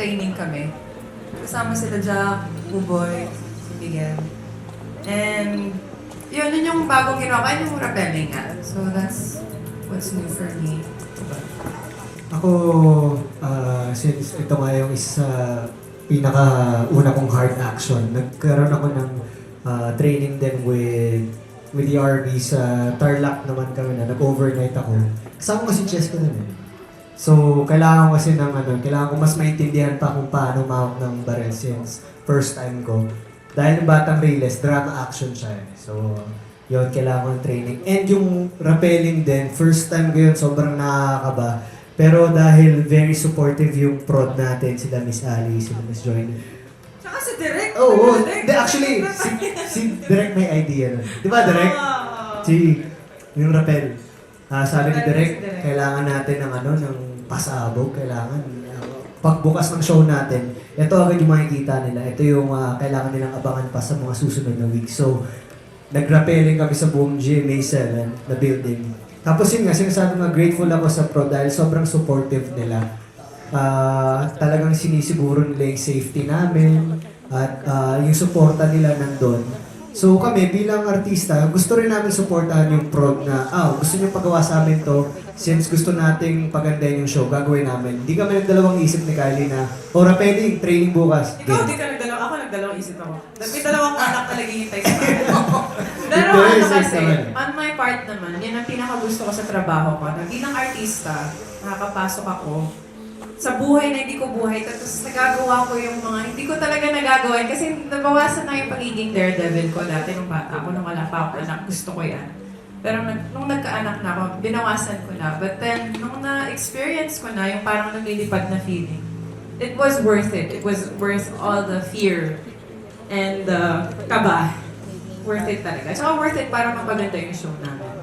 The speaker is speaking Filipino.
training kami. Kasama sila Jack, Buboy, Miguel. And yun yung bagong ginawa. Kaya yung rappelling nga. So that's what's new for me. Ako, since ito nga yung isa pinaka-una kong hard action, nagkaroon ako ng training din with the RV sa Tarlac naman kami na nag-overnight ako. Kasama ko si Chesko nun eh. So, kailangan ko kasi kailangan ko mas maintindihan pa kung paano mahawak ng barrel since first time ko. Dahil yung Batang Riles, drama action siya eh. So, yun, kailangan ko ng training. And yung rappelling din, first time ko yun, sobrang nakakaba. Pero dahil very supportive yung prod natin, sila Miss Ali, sila Miss Joy. Tsaka si Direk. Oo, actually, si Direk may idea nun. Di ba, Direk? Yung rappel. Sabi ni Direk, kailangan natin ng pasabog, kailangan. Pagbukas ng show natin, ito agad yung makikita nila. Ito yung kailangan nilang abangan pa sa mga susunod na week. So, nag-rappelling kami sa buong GMA7 na building. Tapos yun nga, sinasabi nga, grateful ako sa pro dahil sobrang supportive nila. Talagang sinisiguro nila yung safety namin at yung suporta nila nandun. So kami bilang artista, gusto rin namin suportahan yung prod na, gusto niyo pagawa sa amin to, since gusto nating pagandahin yung show, gagawin namin. Hindi kami nagdalawang isip ni Kylie na, rappelling, training bukas. Ikaw, di ka nagdalawang, ako nagdalawang isip ako. May dalawang anak talaga hintay sa akin. Pero kasi, on my part naman, yun ang pinakagusto ko sa trabaho ko. Na bilang artista, nakakapasok ako sa buhay na hindi ko buhay, tapos nagagawa ko yung mga hindi ko talaga nagagawa kasi nabawasan na yung pagiging daredevil ko dati nung bata ako, nung wala pa ako anak, gusto ko yan. Pero nung nagkaanak na ako, binawasan ko na. But then, nung na-experience ko na yung parang naglilipad na feeling, it was worth it. It was worth all the fear and the kaba. Worth it talaga. So, worth it para mapaganda yung show namin.